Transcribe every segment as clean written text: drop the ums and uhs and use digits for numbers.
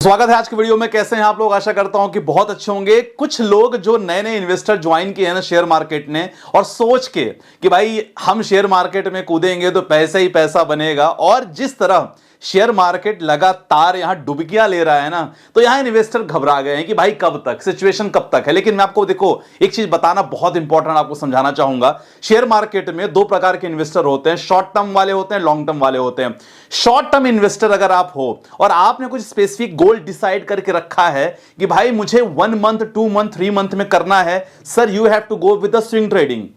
स्वागत है आज की वीडियो में। कैसे हैं आप लोग? आशा करता हूं कि बहुत अच्छे होंगे। कुछ लोग जो नए नए इन्वेस्टर ज्वाइन किए हैं ना शेयर मार्केट ने, और सोच के कि भाई हम शेयर मार्केट में कूदेंगे तो पैसा ही पैसा बनेगा, और जिस तरह शेयर मार्केट लगातार यहां डुबकियां ले रहा है ना, तो यहां इन्वेस्टर घबरा गए हैं कि भाई कब तक, सिचुएशन कब तक है। लेकिन मैं आपको देखो एक चीज बताना बहुत इंपॉर्टेंट आपको समझाना चाहूंगा। शेयर मार्केट में दो प्रकार के इन्वेस्टर होते हैं, शॉर्ट टर्म वाले होते हैं, लॉन्ग टर्म वाले होते हैं। शॉर्ट टर्म इन्वेस्टर अगर आप हो और आपने कुछ स्पेसिफिक गोल डिसाइड करके रखा है कि भाई मुझे 1 मंथ 2 मंथ 3 मंथ में करना है, sir you have to go with the swing trading,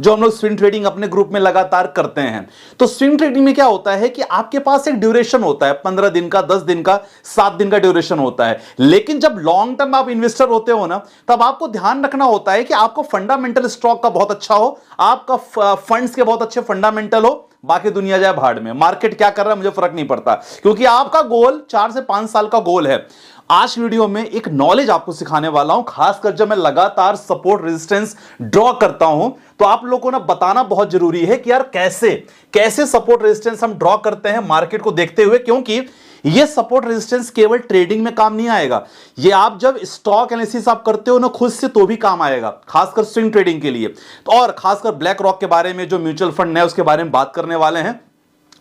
जो हम लोग स्विंग ट्रेडिंग अपने ग्रुप में लगातार करते हैं। तो स्विंग ट्रेडिंग में क्या होता है कि आपके पास एक ड्यूरेशन होता है, 15 दिन का, 10 दिन का, 7 दिन का ड्यूरेशन होता है। लेकिन जब लॉन्ग टर्म आप इन्वेस्टर होते हो ना, तब आपको ध्यान रखना होता है कि आपको फंडामेंटल स्टॉक का बहुत अच्छा हो, आपका फंड्स के बहुत अच्छे फंडामेंटल हो, बाकी दुनिया जाए भाड़ में, मार्केट क्या कर रहा है मुझे फर्क नहीं पड़ता, क्योंकि आपका गोल 4 से 5 साल का गोल है। आज वीडियो में एक नॉलेज आपको सिखाने वाला हूं, खासकर जब मैं लगातार सपोर्ट रेजिस्टेंस ड्रॉ करता हूं, तो आप लोगों को ना बताना बहुत जरूरी है कि यार कैसे सपोर्ट रेजिस्टेंस हम ड्रॉ करते हैं मार्केट को देखते हुए, क्योंकि ये सपोर्ट रेजिस्टेंस केवल ट्रेडिंग में काम नहीं आएगा, ये आप जब स्टॉक एनालिसिस आप करते हो ना खुद से, तो भी काम आएगा, खासकर स्विंग ट्रेडिंग के लिए। तो और खासकर ब्लैक रॉक के बारे में, जो म्यूचुअल फंड है उसके बारे में बात करने वाले हैं,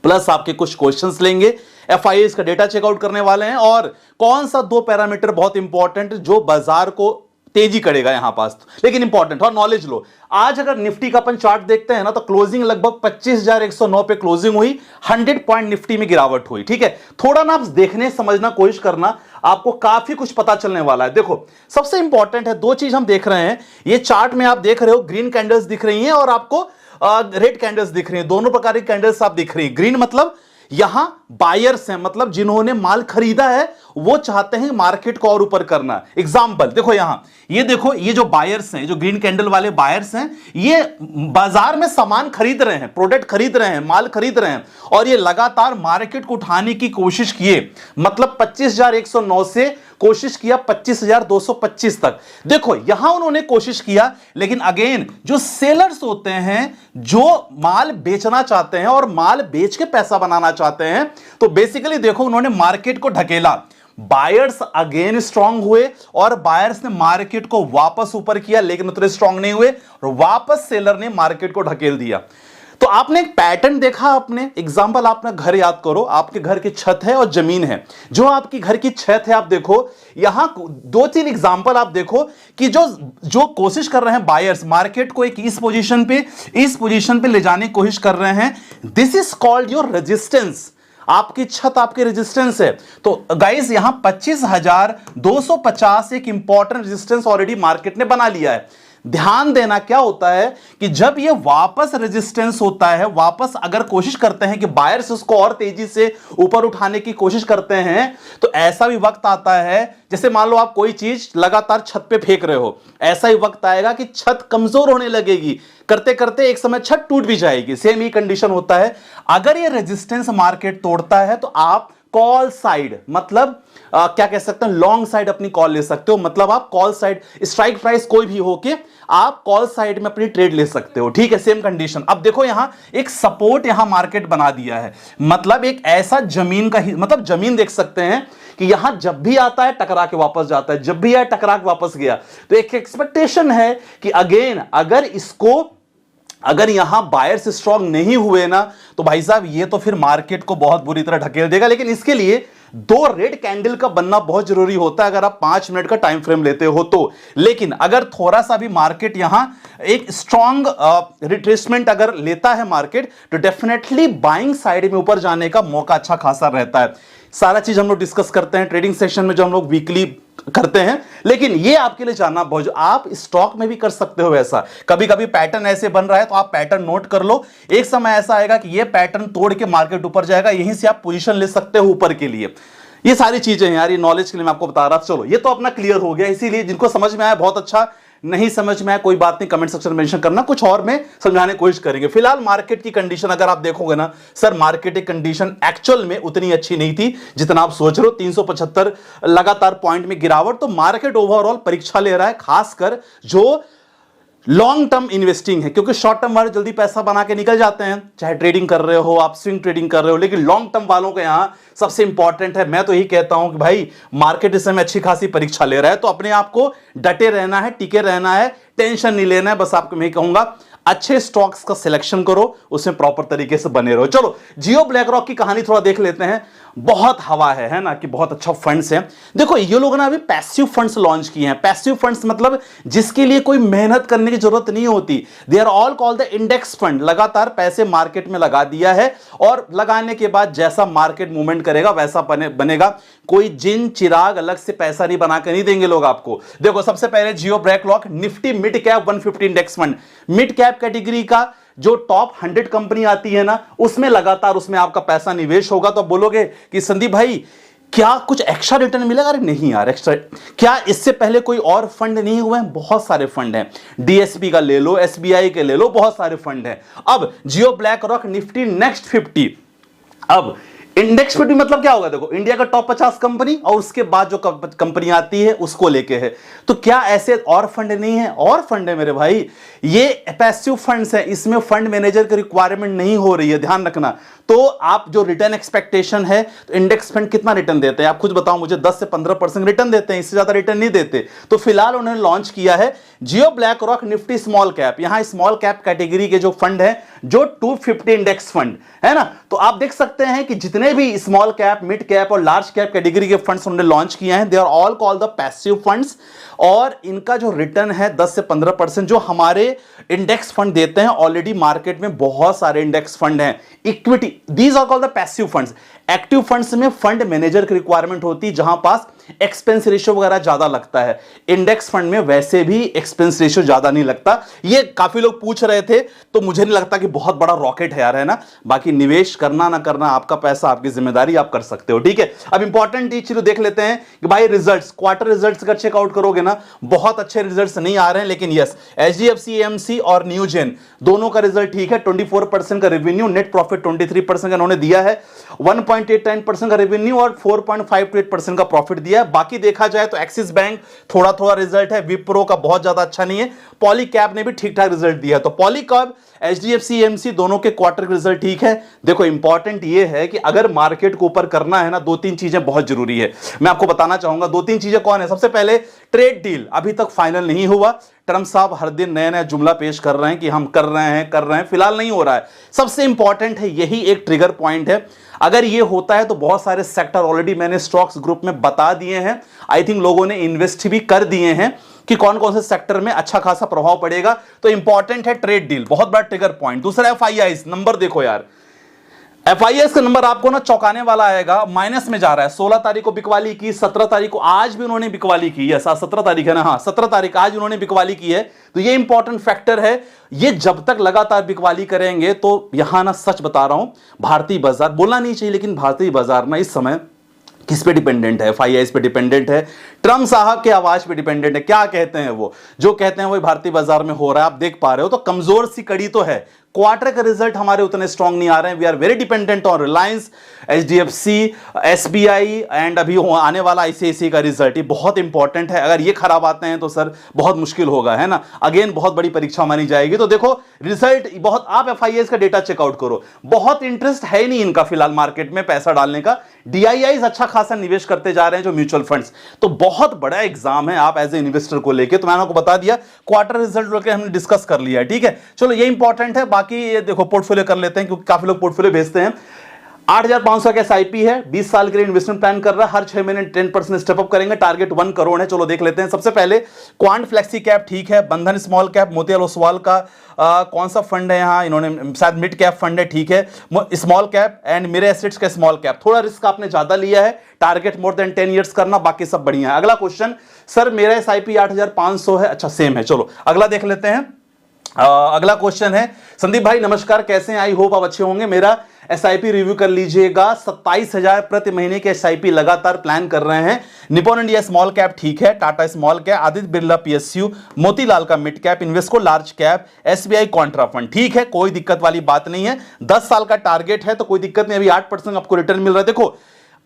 प्लस आपके कुछ क्वेश्चंस लेंगे, एफआईएस का डेटा चेकआउट करने वाले हैं, और कौन सा 2 पैरामीटर बहुत इंपॉर्टेंट जो बाजार को तेजी करेगा यहां पास, लेकिन इंपॉर्टेंट और नॉलेज लो। आज अगर निफ्टी का अपन चार्ट देखते हैं ना, तो क्लोजिंग लगभग 25,109 पे क्लोजिंग हुई, 100 पॉइंट निफ्टी में गिरावट हुई। ठीक है, थोड़ा ना आप देखने समझना कोशिश करना, आपको काफी कुछ पता चलने वाला है। देखो सबसे इंपॉर्टेंट है 2 चीज हम देख रहे हैं। ये चार्ट में आप देख रहे हो ग्रीन कैंडल्स दिख रही हैं और आपको रेड कैंडल्स दिख रही हैं, दोनों प्रकार की कैंडल्स आप दिख रही हैं। ग्रीन मतलब यहां बायर्स हैं, मतलब जिन्होंने माल खरीदा है वो चाहते हैं मार्केट को और ऊपर करना। एग्जांपल देखो यहां, ये देखो, ये जो बायर्स हैं, जो ग्रीन कैंडल वाले बायर्स हैं, ये बाजार में सामान खरीद रहे हैं, प्रोडक्ट खरीद रहे हैं, माल खरीद रहे हैं, और ये लगातार मार्केट को उठाने की कोशिश किए, मतलब 25,109 से कोशिश किया 25,225 तक। देखो यहां उन्होंने कोशिश किया, लेकिन अगेन जो सेलर्स होते हैं, जो माल बेचना चाहते हैं और माल बेच के पैसा बनाना चाहते हैं, तो बेसिकली देखो उन्होंने मार्केट को ढकेला। बायर्स अगेन स्ट्रांग हुए और बायर्स ने मार्केट को वापस ऊपर किया, लेकिन उतने स्ट्रांग नहीं हुए, और वापस सेलर ने मार्केट को ढकेल दिया। तो आपने एक पैटर्न देखा। अपने एग्जांपल अपना घर याद करो, आपके घर की छत है और जमीन है। जो आपकी घर की छत है, आप देखो यहां 2-3 एग्जांपल आप देखो कि जो कोशिश कर रहे हैं बायर्स मार्केट को एक इस पोजीशन पे ले जाने की कोशिश कर रहे हैं। This is called your resistance. आपकी छत आपके रेजिस्टेंस है। तो गाइस यहां 25,250 एक इंपॉर्टेंट रेजिस्टेंस ऑलरेडी मार्केट ने बना लिया है। ध्यान देना क्या होता है कि जब ये वापस रेजिस्टेंस होता है, वापस अगर कोशिश करते हैं कि बायर्स उसको और तेजी से ऊपर उठाने की कोशिश करते हैं, तो ऐसा भी वक्त आता है, जैसे मान लो आप कोई चीज लगातार छत पे फेंक रहे हो, ऐसा ही वक्त आएगा कि छत कमजोर होने लगेगी, करते करते एक समय छत टूट भी जाएगी। सेम ही कंडीशन होता है। अगर ये रेजिस्टेंस मार्केट तोड़ता है, तो आप कॉल साइड, मतलब क्या कह सकते हैं, लॉन्ग साइड अपनी कॉल ले सकते हो। मतलब आप कॉल साइड, स्ट्राइक प्राइस कोई भी हो के आप कॉल साइड में अपनी ट्रेड ले सकते हो। ठीक है, सेम कंडीशन। अब देखो यहां एक सपोर्ट यहां मार्केट बना दिया है, मतलब एक ऐसा जमीन का मतलब जमीन देख सकते हैं कि यहां जब भी आता है टकरा के वापस जाता है, जब भी आया टकरा के वापस गया। तो एक एक्सपेक्टेशन है कि अगेन अगर यहां बायर्स स्ट्रांग नहीं हुए ना, तो भाई साहब ये तो फिर मार्केट को बहुत बुरी तरह ढकेल देगा। लेकिन इसके लिए 2 रेड कैंडल का बनना बहुत जरूरी होता है, अगर आप 5 मिनट का टाइम फ्रेम लेते हो तो। लेकिन अगर थोड़ा सा भी मार्केट यहां एक स्ट्रांग रिट्रेसमेंट अगर लेता है मार्केट, तो डेफिनेटली बाइंग साइड में ऊपर जाने का मौका अच्छा खासा रहता है। सारा चीज हम लोग डिस्कस करते हैं ट्रेडिंग सेशन में, जो हम लोग वीकली करते हैं। लेकिन ये आपके लिए जानना बहुत, आप स्टॉक में भी कर सकते हो ऐसा। कभी कभी पैटर्न ऐसे बन रहा है, तो आप पैटर्न नोट कर लो। एक समय ऐसा आएगा कि ये पैटर्न तोड़ के मार्केट ऊपर जाएगा, यहीं से आप पोजीशन ले सकते हो ऊपर के लिए। ये सारी चीजें हैं यार, ये नॉलेज के लिए मैं आपको बता रहा था। चलो ये तो अपना क्लियर हो गया, इसीलिए जिनको समझ में आया बहुत अच्छा, नहीं समझ में आया कोई बात नहीं, कमेंट सेक्शन में मेंशन करना, कुछ और में समझाने की कोशिश करेंगे। फिलहाल मार्केट की कंडीशन अगर आप देखोगे ना, सर मार्केट की कंडीशन एक्चुअल में उतनी अच्छी नहीं थी जितना आप सोच रहे हो। 375 लगातार पॉइंट में गिरावट, तो मार्केट ओवरऑल परीक्षा ले रहा है, खासकर जो लॉन्ग टर्म इन्वेस्टिंग है, क्योंकि शॉर्ट टर्म वाले जल्दी पैसा बना के निकल जाते हैं, चाहे ट्रेडिंग कर रहे हो आप, स्विंग ट्रेडिंग कर रहे हो, लेकिन लॉन्ग टर्म वालों के यहां सबसे इंपॉर्टेंट है। मैं तो यही कहता हूं कि भाई मार्केट इस समय अच्छी खासी परीक्षा ले रहा है, तो अपने आप को डटे रहना है, टिके रहना है, टेंशन नहीं लेना है। बस आपको मैं कहूंगा अच्छे स्टॉक्स का सिलेक्शन करो, उसमें प्रॉपर तरीके से बने रहो। चलो जियो ब्लैकरॉक की कहानी थोड़ा देख लेते हैं। बहुत हवा है ना, कि बहुत अच्छा फंड्स है। देखो ये लोगों ने अभी पैसिव फंड्स लॉन्च किए हैं। पैसिव फंड्स मतलब जिसके लिए कोई मेहनत करने की जरूरत नहीं होती। They are all called the index fund. लगातार पैसे मार्केट में लगा दिया है और लगाने के बाद जैसा मार्केट मूवमेंट करेगा वैसा बनेगा। कोई जिन चिराग अलग से पैसा नहीं बना के नहीं देंगे लोग आपको। देखो सबसे पहले Jio BlackRock Nifty mid cap 150 index fund, mid cap category का जो टॉप 100 कंपनी आती है ना, उसमें लगातार उसमें आपका पैसा निवेश होगा। तो बोलोगे कि संदीप भाई क्या कुछ एक्स्ट्रा रिटर्न मिलेगा? अरे नहीं यार, एक्स्ट्रा क्या इससे पहले कोई और फंड नहीं हुए हैं? बहुत सारे फंड हैं। डीएसपी का ले लो, एसबीआई के ले लो, बहुत सारे फंड हैं। अब जियो ब्लैकरॉक निफ्टी नेक्स्ट 50। अब इंडेक्स 50 मतलब क्या होगा? देखो इंडिया का टॉप 50 कंपनी और उसके बाद जो कंपनी आती है उसको लेके है। तो क्या ऐसे और फंड नहीं है? और फंड है मेरे भाई। ये पैसिव फंड्स है, इसमें फंड मैनेजर की रिक्वायरमेंट नहीं हो रही है, ध्यान रखना। तो आप जो रिटर्न एक्सपेक्टेशन है, तो इंडेक्स फंड कितना रिटर्न देते हैं आप खुद बताओ मुझे? 10 से 15% रिटर्न देते हैं, इससे ज्यादा रिटर्न नहीं देते। तो फिलहाल उन्होंने लॉन्च किया है जियो ब्लैकरॉक निफ्टी स्मॉल कैप। यहां स्मॉल कैप कैटेगरी के जो फंड है, जो 250 इंडेक्स फंड है ना, तो आप देख सकते हैं कि जितने भी स्मॉल कैप, मिड कैप और लार्ज कैप कैटेगरी के फंड्स उन्होंने लॉन्च किए हैं, they are all called the passive funds. और इनका जो रिटर्न है 10 से 15% जो हमारे इंडेक्स फंड देते हैं। ऑलरेडी मार्केट में बहुत सारे इंडेक्स फंड हैं। Equity, these are called the passive funds. Active funds में फंड मैनेजर की रिक्वायरमेंट होती है, जहां पास एक्सपेंस रेशियो वगैरह ज्यादा लगता है। इंडेक्स फंड में वैसे भी एक्सपेंस रेशियो ज्यादा नहीं लगता। ये काफी लोग पूछ रहे थे, तो मुझे नहीं लगता कि बहुत बड़ा रॉकेट है यार, है ना। बाकी निवेश करना ना करना आपका पैसा, आपकी जिम्मेदारी, आप कर सकते हो, ठीक है। अब इंपॉर्टेंट चीज देख लेते हैं कि भाई रिजल्ट्स, क्वार्टर रिजल्ट्स का चेकआउट करोगे ना, बहुत अच्छे रिजल्ट्स नहीं आ रहे हैं, लेकिन यस एचडीएफसी एएमसी और न्यूजेन दोनों का रिजल्ट ठीक है। 24% का रेवेन्यू, नेट प्रॉफिट 23% का उन्होंने दिया है, 1.89% का रेवेन्यू और 4.58% का प्रॉफिट दिया है। बाकी देखा जाए तो एक्सिस बैंक थोड़ा थोड़ा रिजल्ट है, विप्रो का बहुत ज्यादा अच्छा नहीं है, पॉलीकैब ने भी ठीक ठाक रिजल्ट दिया है। तो पॉलीकैब, एचडीएफसी एएमसी दोनों के क्वार्टर के रिजल्ट ठीक है। देखो इंपॉर्टेंट ये है कि अगर मार्केट को ऊपर करना है ना, 2-3 चीजें बहुत जरूरी है। मैं आपको बताना चाहूंगा 2-3 चीजें कौन है। सबसे पहले ट्रेड डील अभी तक फाइनल नहीं हुआ। ट्रम्प साहब हर दिन नया नया जुमला पेश कर रहे हैं कि हम कर रहे हैं, फिलहाल नहीं हो रहा है। सबसे इंपॉर्टेंट है, यही एक ट्रिगर पॉइंट है। अगर ये होता है तो बहुत सारे सेक्टर ऑलरेडी मैंने स्टॉक्स ग्रुप में बता दिए हैं। आई थिंक लोगों ने इन्वेस्ट भी कर दिए हैं कि कौन कौन से सेक्टर में अच्छा खासा प्रभाव पड़ेगा। तो इंपॉर्टेंट है ट्रेड डील, बहुत बड़ा ट्रिगर पॉइंट। दूसरा एफआईआईस, नंबर देखो यार, एफआईआईस का नंबर आपको ना चौंकाने वाला आएगा, माइनस में जा रहा है। 16 तारीख को बिकवाली की, 17 तारीख को, आज भी उन्होंने बिकवाली की। यस, 17 तारीख है ना, हाँ 17 तारीख आज उन्होंने बिकवाली की है। तो ये इंपॉर्टेंट फैक्टर है। ये जब तक लगातार बिकवाली करेंगे तो यहां ना, सच बता रहा हूं, भारतीय बाजार, बोलना नहीं चाहिए लेकिन भारतीय बाजार ना इस समय किस पे डिपेंडेंट है? एफआईआईस पे डिपेंडेंट है, ट्रम्प साहब के आवाज पे डिपेंडेंट है। क्या कहते हैं वो, जो कहते हैं वही भारतीय बाजार में हो रहा है, आप देख पा रहे हो। तो कमजोर सी कड़ी तो है। क्वार्टर के रिजल्ट हमारे उतने स्ट्रांग नहीं आ रहे हैं। We are very dependent on Reliance, HDFC, SBI and अभी आने वाला आईसीआईसीआई का रिजल्ट, ये बहुत इंपॉर्टेंट है। अगर ये खराब आते हैं तो सर बहुत मुश्किल होगा, है ना। अगेन बहुत बड़ी परीक्षा मानी जाएगी। तो देखो रिजल्ट बहुत, आप एफआईआईएस का डेटा चेकआउट करो। बहुत इंटरेस्ट है नहीं इनका फिलहाल मार्केट में पैसा डालने का। डीआईआईज अच्छा खासा निवेश करते जा रहे हैं जो म्यूचुअल फंड्स। तो बहुत बड़ा एग्जाम है आप एज ए इन्वेस्टर को लेके। तो मैंने आपको बता दिया, क्वार्टर रिजल्ट लेके हमने डिस्कस कर लिया है, ठीक है। चलो ये इंपॉर्टेंट है। बाकी ये देखो पोर्टफोलियो कर लेते हैं, क्योंकि काफी लोग पोर्टफोलियो भेजते हैं। 8,500 का एसआईपी है, 20 साल के लिए इन्वेस्टमेंट प्लान कर रहा है, हर 6 महीने 10% स्टेप अप करेंगे, टारगेट 1 करोड़ है। चलो देख लेते हैं। सबसे पहले क्वांट फ्लेक्सी कैप ठीक है, बंधन स्मॉल कैप, मोतीलाल ओसवाल का कौन सा फंड है यहाँ, इन्होंने शायद मिड कैप फंड है, ठीक है। स्मॉल कैप एंड मेरे एसेट्स का स्मॉल कैप, थोड़ा रिस्क आपने ज्यादा लिया है, टारगेट मोर देन 10 ईयर्स करना, बाकी सब बढ़िया है। अगला क्वेश्चन, सर मेरा एसआईपी 8,500 है, अच्छा सेम है। चलो अगला देख लेते हैं। अगला क्वेश्चन है, संदीप भाई नमस्कार, कैसे हैं? आई होप आप अच्छे होंगे। मेरा एसआईपी रिव्यू कर लीजिएगा। 27,000 प्रति महीने के एसआईपी लगातार प्लान कर रहे हैं। निपॉन इंडिया स्मॉल कैप ठीक है, Tata small cap, Aditya Birla PSU, Motilal का mid cap, Invesco large cap, SBI contra fund ठीक है, कोई दिक्कत वाली बात नहीं है। 10 साल का टारगेट है तो कोई दिक्कत नहीं। अभी 8% आपको रिटर्न मिल रहा है। देखो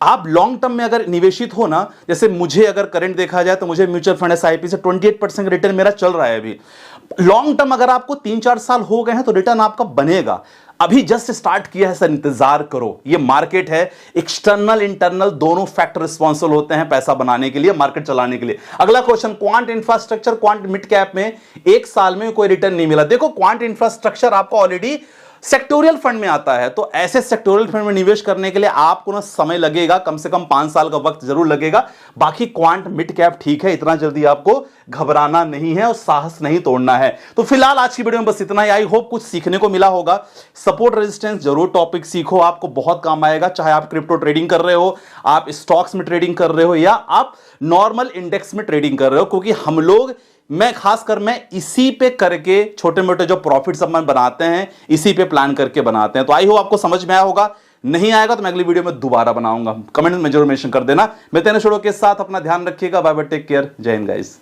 आप लॉन्ग टर्म में अगर निवेशित हो ना, जैसे मुझे अगर करंट देखा जाए तो मुझे म्यूचुअल फंड एसआईपी से 28% रिटर्न मेरा चल रहा है अभी। लॉन्ग टर्म अगर आपको 3-4 साल हो गए हैं तो रिटर्न आपका बनेगा। अभी जस्ट स्टार्ट किया है सर, इंतजार करो। ये मार्केट है, एक्सटर्नल इंटरनल दोनों फैक्टर रिस्पॉन्सिबल होते हैं पैसा बनाने के लिए, मार्केट चलाने के लिए। अगला question, quant infrastructure quant mid cap में एक साल में कोई रिटर्न नहीं मिला। देखो क्वांट इंफ्रास्ट्रक्चर आपको ऑलरेडी सेक्टोरियल फंड में आता है, तो ऐसे सेक्टोरियल फंड में निवेश करने के लिए आपको ना समय लगेगा, कम से कम 5 साल का वक्त जरूर लगेगा। बाकी क्वांट मिड कैप ठीक है, इतना जल्दी आपको घबराना नहीं है और साहस नहीं तोड़ना है। तो फिलहाल आज की वीडियो में बस इतना ही। आई होप कुछ सीखने को मिला होगा। सपोर्ट रेजिस्टेंस जरूर टॉपिक सीखो, आपको बहुत काम आएगा। चाहे आप क्रिप्टो ट्रेडिंग कर रहे हो, आप स्टॉक्स में ट्रेडिंग कर रहे हो, या आप नॉर्मल इंडेक्स में ट्रेडिंग कर रहे हो, क्योंकि हम लोग, मैं खासकर मैं इसी पे करके छोटे मोटे जो प्रॉफिट्स अपन बनाते हैं इसी पे प्लान करके बनाते हैं। तो आई होप आपको समझ में आया होगा। नहीं आएगा तो मैं अगली वीडियो में दोबारा बनाऊंगा, कमेंट में जरूर मेंशन कर देना। मैं तेने छोड़ो के साथ अपना ध्यान रखिएगा। बाय बाय, टेक केयर, जय हिंद गाइस।